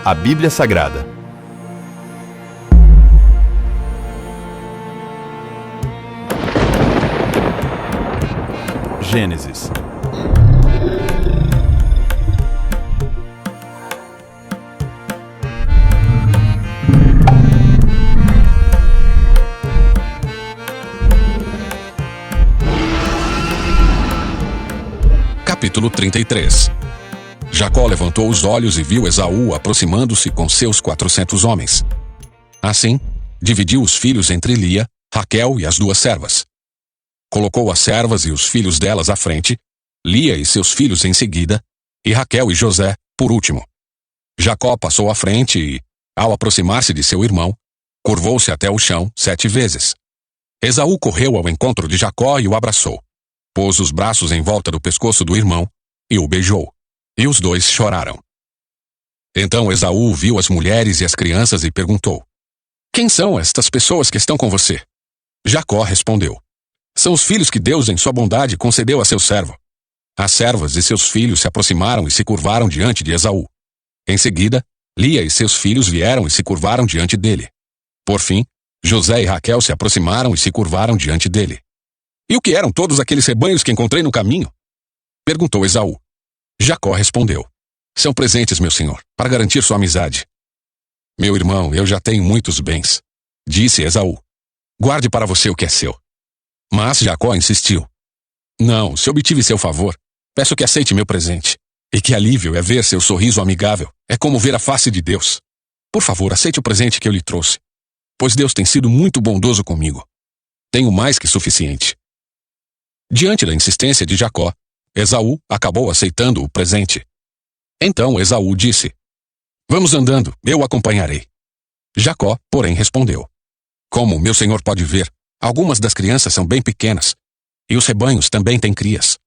A Bíblia Sagrada. Gênesis. Capítulo 33. Jacó levantou os olhos e viu Esaú aproximando-se com seus 400 homens. Assim, dividiu os filhos entre Lia, Raquel e as 2 servas. Colocou as servas e os filhos delas à frente, Lia e seus filhos em seguida, e Raquel e José, por último. Jacó passou à frente e, ao aproximar-se de seu irmão, curvou-se até o chão 7 vezes. Esaú correu ao encontro de Jacó e o abraçou. Pôs os braços em volta do pescoço do irmão e o beijou. E os 2 choraram. Então Esaú viu as mulheres e as crianças e perguntou: "Quem são estas pessoas que estão com você?" Jacó respondeu: "São os filhos que Deus, em sua bondade, concedeu a seu servo." As servas e seus filhos se aproximaram e se curvaram diante de Esaú. Em seguida, Lia e seus filhos vieram e se curvaram diante dele. Por fim, José e Raquel se aproximaram e se curvaram diante dele. "E o que eram todos aqueles rebanhos que encontrei no caminho?" perguntou Esaú. Jacó respondeu: "São presentes, meu senhor, para garantir sua amizade." "Meu irmão, eu já tenho muitos bens," disse Esaú. "Guarde para você o que é seu." Mas Jacó insistiu: "Não, se obtive seu favor, peço que aceite meu presente. E que alívio é ver seu sorriso amigável, é como ver a face de Deus. Por favor, aceite o presente que eu lhe trouxe, pois Deus tem sido muito bondoso comigo. Tenho mais que suficiente." Diante da insistência de Jacó, Esaú acabou aceitando o presente. Então Esaú disse: "Vamos andando, eu o acompanharei." Jacó, porém, respondeu: "Como meu senhor pode ver, algumas das crianças são bem pequenas, e os rebanhos também têm crias.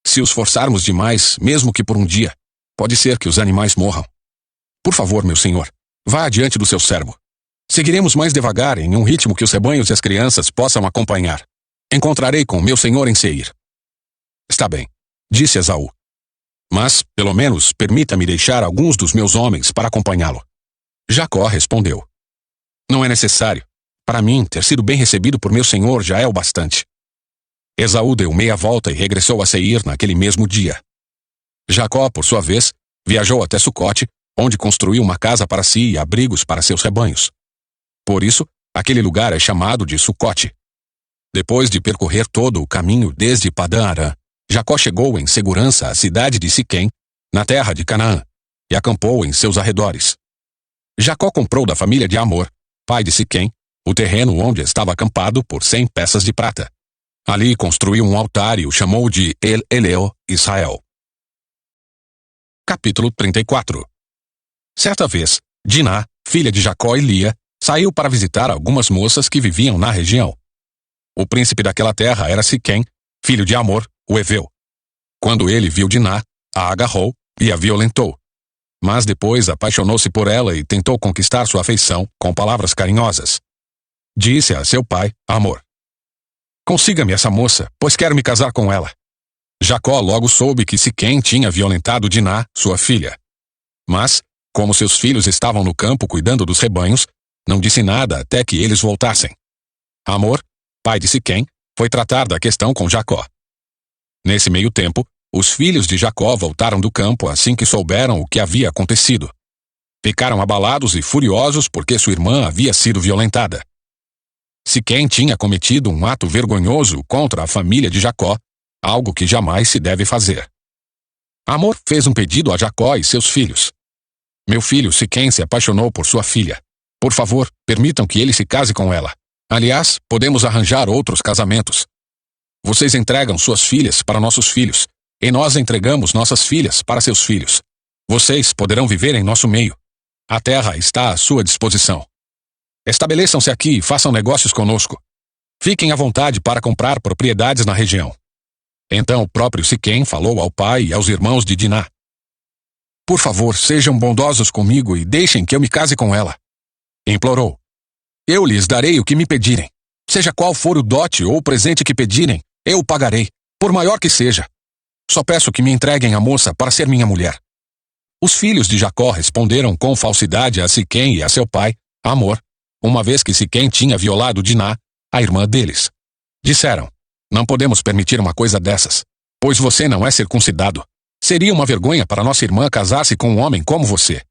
Se os forçarmos demais, mesmo que por um dia, pode ser que os animais morram. Por favor, meu senhor, vá adiante do seu servo. Seguiremos mais devagar, em um ritmo que os rebanhos e as crianças possam acompanhar. Encontrarei com meu senhor em Seir." "Está bem," disse Esaú. "Mas, pelo menos, permita-me deixar alguns dos meus homens para acompanhá-lo." Jacó respondeu: "Não é necessário. Para mim, ter sido bem recebido por meu senhor já é o bastante." Esaú deu meia volta e regressou a Seir naquele mesmo dia. Jacó, por sua vez, viajou até Sucote, onde construiu uma casa para si e abrigos para seus rebanhos. Por isso, aquele lugar é chamado de Sucote. Depois de percorrer todo o caminho desde Padã-Arã, Jacó chegou em segurança à cidade de Siquém, na terra de Canaã, e acampou em seus arredores. Jacó comprou da família de Amor, pai de Siquém, o terreno onde estava acampado por 100 peças de prata. Ali construiu um altar e o chamou de El-Eleo-Israel. Capítulo 34. Certa vez, Diná, filha de Jacó e Lia, saiu para visitar algumas moças que viviam na região. O príncipe daquela terra era Siquém, filho de Amor, o Heveu. Quando ele viu Diná, a agarrou e a violentou. Mas depois apaixonou-se por ela e tentou conquistar sua afeição com palavras carinhosas. Disse a seu pai, Amor: "Consiga-me essa moça, pois quero me casar com ela." Jacó logo soube que Siquém tinha violentado Diná, sua filha. Mas, como seus filhos estavam no campo cuidando dos rebanhos, não disse nada até que eles voltassem. Amor, pai de Siquém, foi tratar da questão com Jacó. Nesse meio tempo, os filhos de Jacó voltaram do campo assim que souberam o que havia acontecido. Ficaram abalados e furiosos porque sua irmã havia sido violentada. Siquém tinha cometido um ato vergonhoso contra a família de Jacó, algo que jamais se deve fazer. Amor fez um pedido a Jacó e seus filhos. "Meu filho Siquém se apaixonou por sua filha. Por favor, permitam que ele se case com ela. Aliás, podemos arranjar outros casamentos. Vocês entregam suas filhas para nossos filhos, e nós entregamos nossas filhas para seus filhos. Vocês poderão viver em nosso meio. A terra está à sua disposição. Estabeleçam-se aqui e façam negócios conosco. Fiquem à vontade para comprar propriedades na região." Então o próprio Siquém falou ao pai e aos irmãos de Diná: "Por favor, sejam bondosos comigo e deixem que eu me case com ela." Implorou: "Eu lhes darei o que me pedirem. Seja qual for o dote ou o presente que pedirem, eu o pagarei, por maior que seja. Só peço que me entreguem a moça para ser minha mulher." Os filhos de Jacó responderam com falsidade a Siquém e a seu pai, Hamor, uma vez que Siquém tinha violado Diná, a irmã deles. Disseram: não podemos permitir uma coisa dessas, pois você não é circuncidado. Seria uma vergonha para nossa irmã casar-se com um homem como você.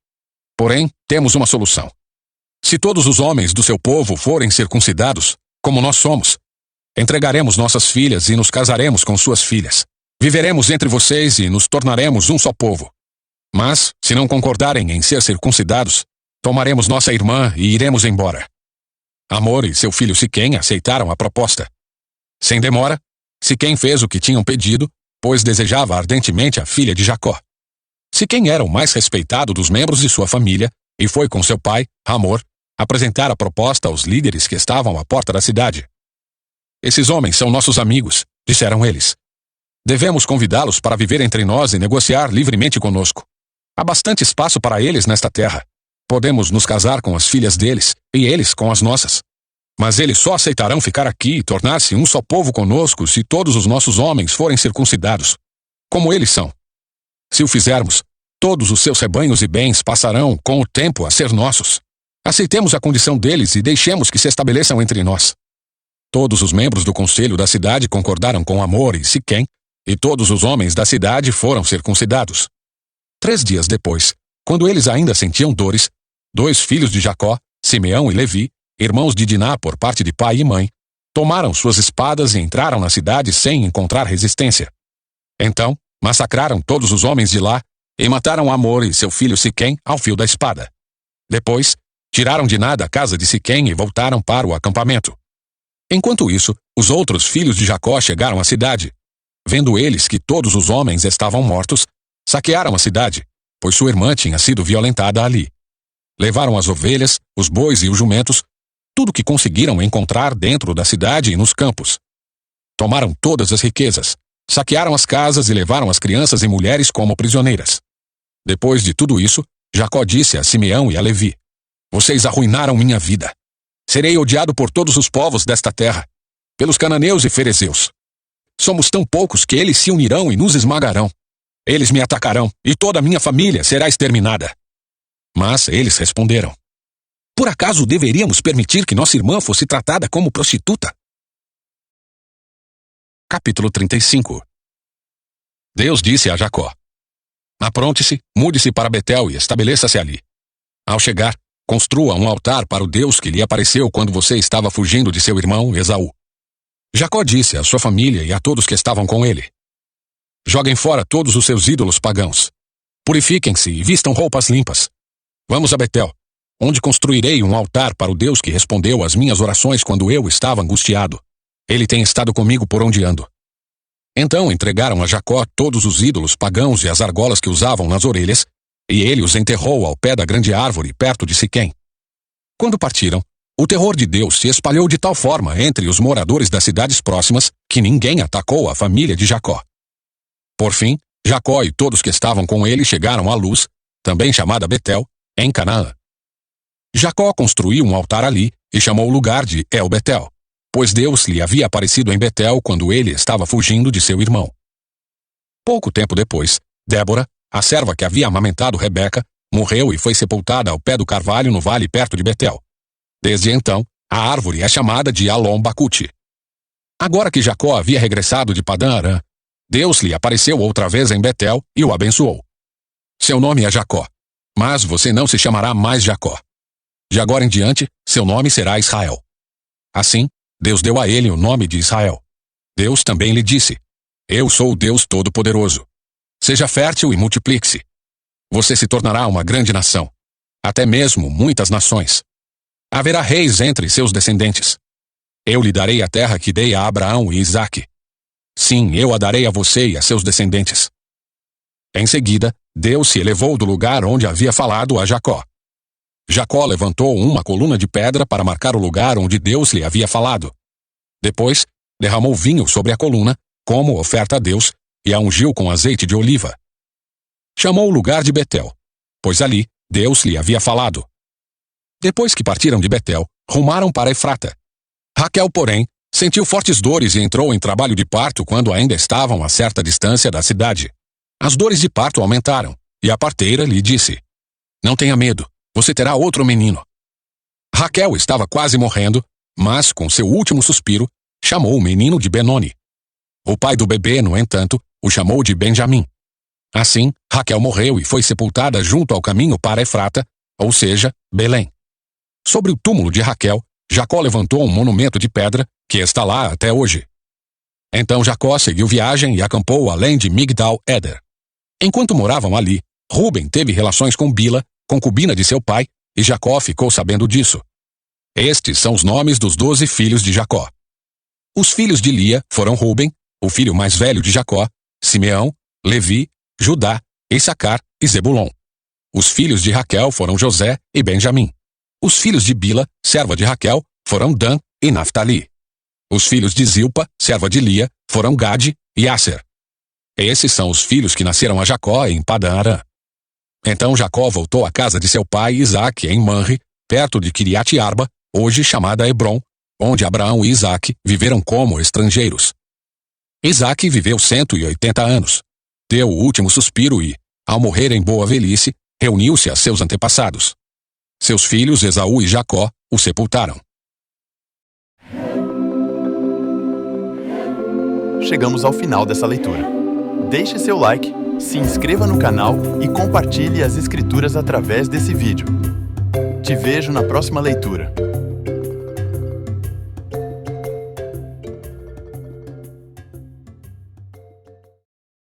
Porém, temos uma solução. Se todos os homens do seu povo forem circuncidados, como nós somos, entregaremos nossas filhas e nos casaremos com suas filhas. Viveremos entre vocês e nos tornaremos um só povo. Mas, se não concordarem em ser circuncidados, tomaremos nossa irmã e iremos embora. Hamor e seu filho Siquém aceitaram a proposta. Sem demora, Siquém fez o que tinham pedido, pois desejava ardentemente a filha de Jacó. Siquém era o mais respeitado dos membros de sua família e foi com seu pai, Hamor, apresentar a proposta aos líderes que estavam à porta da cidade. Esses homens são nossos amigos, disseram eles. Devemos convidá-los para viver entre nós e negociar livremente conosco. Há bastante espaço para eles nesta terra. Podemos nos casar com as filhas deles e eles com as nossas. Mas eles só aceitarão ficar aqui e tornar-se um só povo conosco se todos os nossos homens forem circuncidados, como eles são. Se o fizermos, todos os seus rebanhos e bens passarão, com o tempo, a ser nossos. Aceitemos a condição deles e deixemos que se estabeleçam entre nós. Todos os membros do conselho da cidade concordaram com Hamor e Siquém, e todos os homens da cidade foram circuncidados. 3 dias depois, quando eles ainda sentiam dores, 2 filhos de Jacó, Simeão e Levi, irmãos de Diná por parte de pai e mãe, tomaram suas espadas e entraram na cidade sem encontrar resistência. Então, massacraram todos os homens de lá e mataram Hamor e seu filho Siquém ao fio da espada. Depois, tiraram Diná da casa de Siquém e voltaram para o acampamento. Enquanto isso, os outros filhos de Jacó chegaram à cidade. Vendo eles que todos os homens estavam mortos, saquearam a cidade, pois sua irmã tinha sido violentada ali. Levaram as ovelhas, os bois e os jumentos, tudo que conseguiram encontrar dentro da cidade e nos campos. Tomaram todas as riquezas, saquearam as casas e levaram as crianças e mulheres como prisioneiras. Depois de tudo isso, Jacó disse a Simeão e a Levi: vocês arruinaram minha vida. Serei odiado por todos os povos desta terra, pelos cananeus e ferezeus. Somos tão poucos que eles se unirão e nos esmagarão. Eles me atacarão e toda a minha família será exterminada. Mas eles responderam: por acaso deveríamos permitir que nossa irmã fosse tratada como prostituta? Capítulo 35. Deus disse a Jacó: apronte-se, mude-se para Betel e estabeleça-se ali. Ao chegar, construa um altar para o Deus que lhe apareceu quando você estava fugindo de seu irmão Esaú. Jacó disse à sua família e a todos que estavam com ele: joguem fora todos os seus ídolos pagãos. Purifiquem-se e vistam roupas limpas. Vamos a Betel, onde construirei um altar para o Deus que respondeu às minhas orações quando eu estava angustiado. Ele tem estado comigo por onde ando. Então entregaram a Jacó todos os ídolos pagãos e as argolas que usavam nas orelhas, e ele os enterrou ao pé da grande árvore perto de Siquém. Quando partiram, o terror de Deus se espalhou de tal forma entre os moradores das cidades próximas que ninguém atacou a família de Jacó. Por fim, Jacó e todos que estavam com ele chegaram à Luz, também chamada Betel, em Canaã. Jacó construiu um altar ali e chamou o lugar de El-Betel, pois Deus lhe havia aparecido em Betel quando ele estava fugindo de seu irmão. Pouco tempo depois, Débora, a serva que havia amamentado Rebeca, morreu e foi sepultada ao pé do carvalho no vale perto de Betel. Desde então, a árvore é chamada de Alon-Bacute. Agora que Jacó havia regressado de Padã-Arã, Deus lhe apareceu outra vez em Betel e o abençoou. Seu nome é Jacó, mas você não se chamará mais Jacó. De agora em diante, seu nome será Israel. Assim, Deus deu a ele o nome de Israel. Deus também lhe disse: eu sou o Deus Todo-Poderoso. Seja fértil e multiplique-se. Você se tornará uma grande nação, até mesmo muitas nações. Haverá reis entre seus descendentes. Eu lhe darei a terra que dei a Abraão e Isaque. Sim, eu a darei a você e a seus descendentes. Em seguida, Deus se elevou do lugar onde havia falado a Jacó. Jacó levantou uma coluna de pedra para marcar o lugar onde Deus lhe havia falado. Depois, derramou vinho sobre a coluna, como oferta a Deus, e a ungiu com azeite de oliva. Chamou o lugar de Betel, pois ali Deus lhe havia falado. Depois que partiram de Betel, rumaram para Efrata. Raquel, porém, sentiu fortes dores e entrou em trabalho de parto quando ainda estavam a certa distância da cidade. As dores de parto aumentaram, e a parteira lhe disse: Não tenha medo, você terá outro menino. Raquel estava quase morrendo, mas, com seu último suspiro, chamou o menino de Benoni. O pai do bebê, no entanto, o chamou de Benjamim. Assim, Raquel morreu e foi sepultada junto ao caminho para Efrata, ou seja, Belém. Sobre o túmulo de Raquel, Jacó levantou um monumento de pedra que está lá até hoje. Então Jacó seguiu viagem e acampou além de Migdal-Éder. Enquanto moravam ali, Rúben teve relações com Bila, concubina de seu pai, e Jacó ficou sabendo disso. Estes são os nomes dos 12 filhos de Jacó. Os filhos de Lia foram Rúben, o filho mais velho de Jacó, Simeão, Levi, Judá, Issacar e Zebulon. Os filhos de Raquel foram José e Benjamim. Os filhos de Bila, serva de Raquel, foram Dan e Naftali. Os filhos de Zilpa, serva de Lia, foram Gade e Asser. Esses são os filhos que nasceram a Jacó em Padã-Arã. Então Jacó voltou à casa de seu pai Isaque em Manre, perto de Quiriate-Arba, hoje chamada Hebrom, onde Abraão e Isaque viveram como estrangeiros. Isaque viveu 180 anos. Deu o último suspiro e, ao morrer em boa velhice, reuniu-se a seus antepassados. Seus filhos Esaú e Jacó o sepultaram. Chegamos ao final dessa leitura. Deixe seu like, se inscreva no canal e compartilhe as escrituras através desse vídeo. Te vejo na próxima leitura.